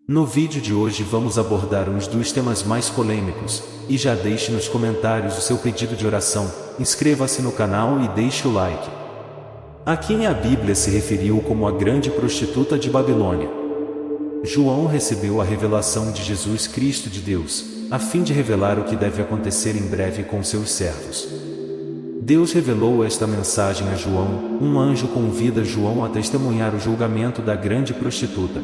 No vídeo de hoje vamos abordar um dos temas mais polêmicos, e já deixe nos comentários o seu pedido de oração, inscreva-se no canal e deixe o like. A quem a Bíblia se referiu como a grande prostituta de Babilônia? João recebeu a revelação de Jesus Cristo de Deus, a fim de revelar o que deve acontecer em breve com seus servos. Deus revelou esta mensagem a João. Um anjo convida João a testemunhar o julgamento da grande prostituta.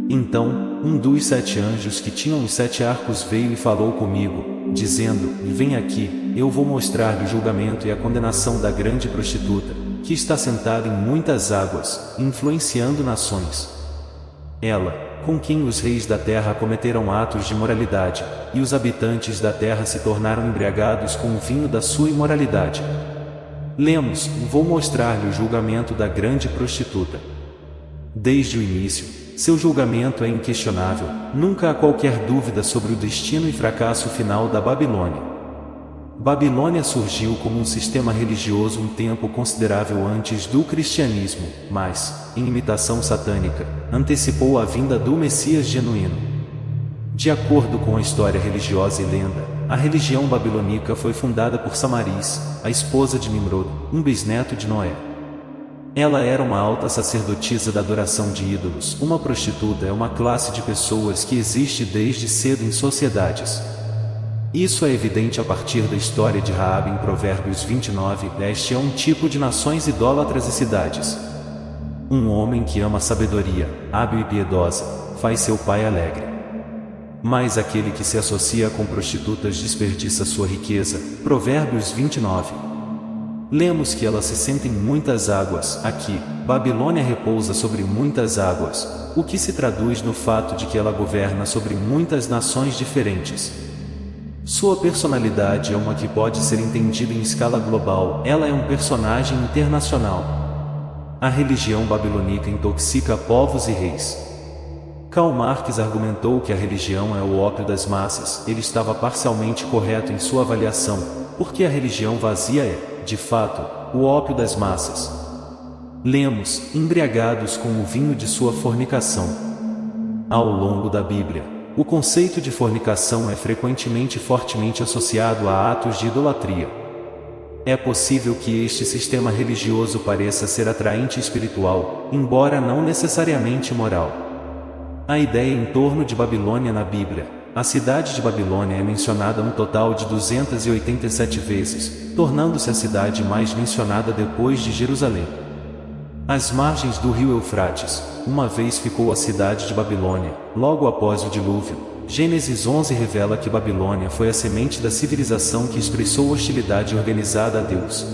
Então, um dos 7 anjos que tinham os 7 arcos veio e falou comigo, dizendo: Vem aqui, eu vou mostrar-lhe o julgamento e a condenação da grande prostituta, que está sentada em muitas águas, influenciando nações. Ela, com quem os reis da terra cometeram atos de imoralidade, e os habitantes da terra se tornaram embriagados com o vinho da sua imoralidade. Lemos: Vou mostrar-lhe o julgamento da grande prostituta. Desde o início, seu julgamento é inquestionável, nunca há qualquer dúvida sobre o destino e fracasso final da Babilônia. Babilônia surgiu como um sistema religioso um tempo considerável antes do cristianismo, mas, em imitação satânica, antecipou a vinda do Messias genuíno. De acordo com a história religiosa e lenda, a religião babilônica foi fundada por Samaris, a esposa de Nimrod, um bisneto de Noé. Ela era uma alta sacerdotisa da adoração de ídolos. Uma prostituta é uma classe de pessoas que existe desde cedo em sociedades. Isso é evidente a partir da história de Raabe em Provérbios 29. Este é um tipo de nações idólatras e cidades. Um homem que ama a sabedoria, hábil e piedosa, faz seu pai alegre. Mas aquele que se associa com prostitutas desperdiça sua riqueza. Provérbios 29. Lemos que ela se senta em muitas águas. Aqui, Babilônia repousa sobre muitas águas, o que se traduz no fato de que ela governa sobre muitas nações diferentes. Sua personalidade é uma que pode ser entendida em escala global. Ela é um personagem internacional. A religião babilônica intoxica povos e reis. Karl Marx argumentou que a religião é o ópio das massas. Ele estava parcialmente correto em sua avaliação, porque a religião vazia é, de fato, o ópio das massas. Lemos: embriagados com o vinho de sua fornicação. Ao longo da Bíblia, o conceito de fornicação é frequentemente fortemente associado a atos de idolatria. É possível que este sistema religioso pareça ser atraente espiritual, embora não necessariamente moral. A ideia em torno de Babilônia na Bíblia. A cidade de Babilônia é mencionada um total de 287 vezes, tornando-se a cidade mais mencionada depois de Jerusalém. Às margens do rio Eufrates, uma vez ficou a cidade de Babilônia, logo após o dilúvio. Gênesis 11 revela que Babilônia foi a semente da civilização que expressou hostilidade organizada a Deus.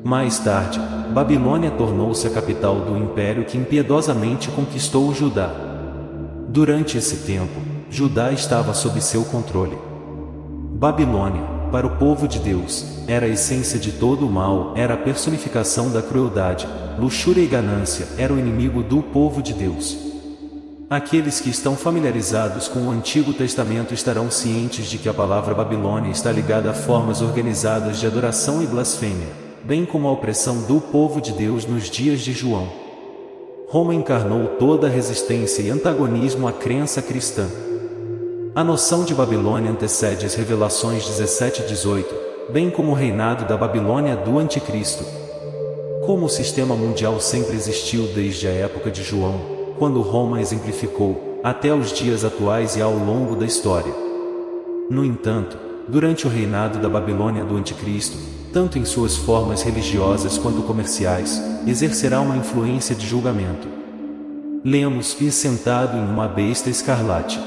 Mais tarde, Babilônia tornou-se a capital do império que impiedosamente conquistou o Judá. Durante esse tempo, Judá estava sob seu controle. Babilônia, para o povo de Deus, era a essência de todo o mal, era a personificação da crueldade, luxúria e ganância, era o inimigo do povo de Deus. Aqueles que estão familiarizados com o Antigo Testamento estarão cientes de que a palavra Babilônia está ligada a formas organizadas de adoração e blasfêmia, bem como a opressão do povo de Deus nos dias de João. Roma encarnou toda a resistência e antagonismo à crença cristã. A noção de Babilônia antecede as Revelações 17 e 18, bem como o reinado da Babilônia do Anticristo. Como o sistema mundial sempre existiu desde a época de João, quando Roma exemplificou, até os dias atuais e ao longo da história. No entanto, durante o reinado da Babilônia do Anticristo, tanto em suas formas religiosas quanto comerciais, exercerá uma influência de julgamento. Lemos: e sentado em uma besta escarlate.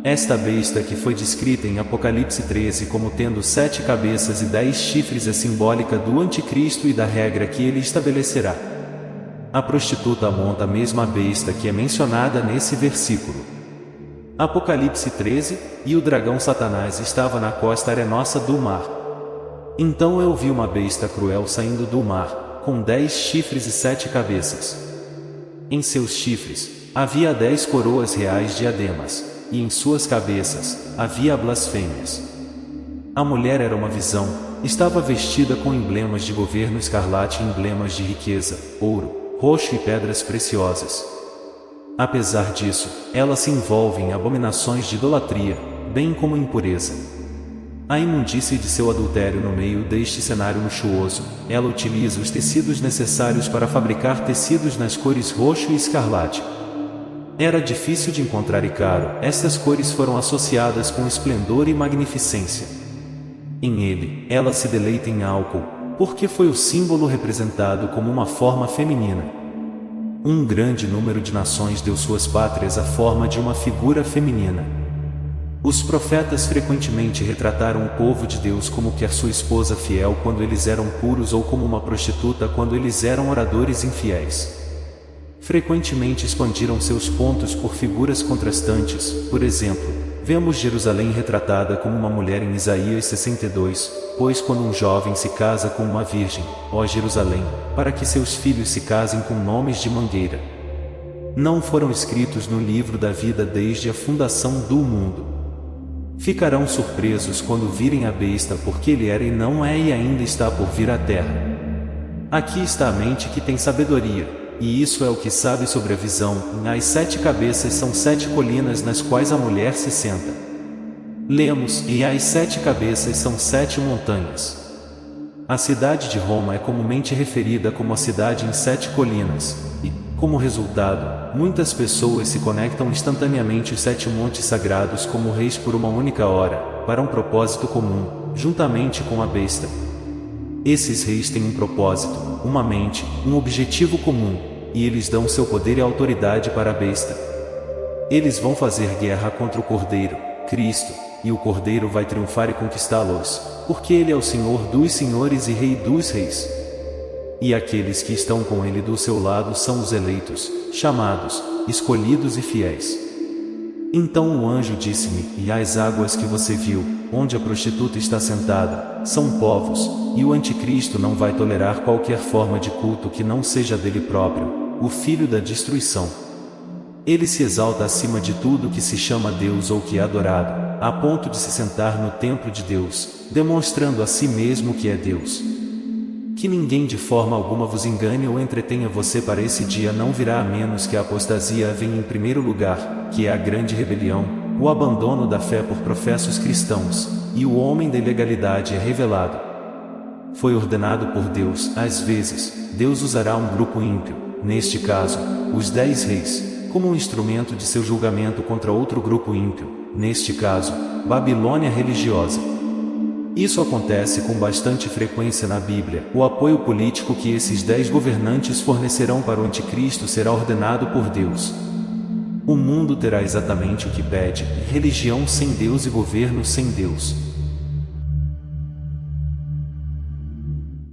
Esta besta que foi descrita em Apocalipse 13 como tendo 7 cabeças e 10 chifres é simbólica do Anticristo e da regra que ele estabelecerá. A prostituta monta a mesma besta que é mencionada nesse versículo. Apocalipse 13, e o dragão Satanás estava na costa arenosa do mar. Então eu vi uma besta cruel saindo do mar, com 10 chifres e 7 cabeças. Em seus chifres, havia 10 coroas reais diademas, e em suas cabeças, havia blasfêmias. A mulher era uma visão, estava vestida com emblemas de governo escarlate e emblemas de riqueza, ouro, roxo e pedras preciosas. Apesar disso, ela se envolve em abominações de idolatria, bem como impureza. A imundície de seu adultério no meio deste cenário luxuoso, ela utiliza os tecidos necessários para fabricar tecidos nas cores roxo e escarlate. Era difícil de encontrar e caro, estas cores foram associadas com esplendor e magnificência. Em ele, ela se deleita em álcool, porque foi o símbolo representado como uma forma feminina. Um grande número de nações deu suas pátrias à forma de uma figura feminina. Os profetas frequentemente retrataram o povo de Deus como quer sua esposa fiel quando eles eram puros ou como uma prostituta quando eles eram oradores infiéis. Frequentemente expandiram seus pontos por figuras contrastantes. Por exemplo, vemos Jerusalém retratada como uma mulher em Isaías 62, pois quando um jovem se casa com uma virgem, ó Jerusalém, para que seus filhos se casem com nomes de mangueira, não foram escritos no livro da vida desde a fundação do mundo. Ficarão surpresos quando virem a besta, porque ele era e não é e ainda está por vir à terra. Aqui está a mente que tem sabedoria. E isso é o que sabe sobre a visão. As 7 cabeças são 7 colinas nas quais a mulher se senta. Lemos, e as 7 cabeças são 7 montanhas. A cidade de Roma é comumente referida como a cidade em 7 colinas, e, como resultado, muitas pessoas se conectam instantaneamente os 7 montes sagrados como reis por uma única hora, para um propósito comum, juntamente com a besta. Esses reis têm um propósito, uma mente, um objetivo comum, e eles dão seu poder e autoridade para a besta. Eles vão fazer guerra contra o Cordeiro, Cristo, e o Cordeiro vai triunfar e conquistá-los, porque ele é o Senhor dos senhores e Rei dos reis. E aqueles que estão com ele do seu lado são os eleitos, chamados, escolhidos e fiéis. Então o anjo disse-me, e as águas que você viu, onde a prostituta está sentada, são povos, e o anticristo não vai tolerar qualquer forma de culto que não seja dele próprio, o filho da destruição. Ele se exalta acima de tudo que se chama Deus ou que é adorado, a ponto de se sentar no templo de Deus, demonstrando a si mesmo que é Deus. Que ninguém de forma alguma vos engane ou entretenha você para esse dia não virá a menos que a apostasia venha em primeiro lugar, que é a grande rebelião, o abandono da fé por professos cristãos, e o homem da ilegalidade é revelado. Foi ordenado por Deus, às vezes, Deus usará um grupo ímpio, neste caso, os 10 reis, como um instrumento de seu julgamento contra outro grupo ímpio, neste caso, Babilônia religiosa. Isso acontece com bastante frequência na Bíblia. O apoio político que esses 10 governantes fornecerão para o anticristo será ordenado por Deus. O mundo terá exatamente o que pede: religião sem Deus e governo sem Deus.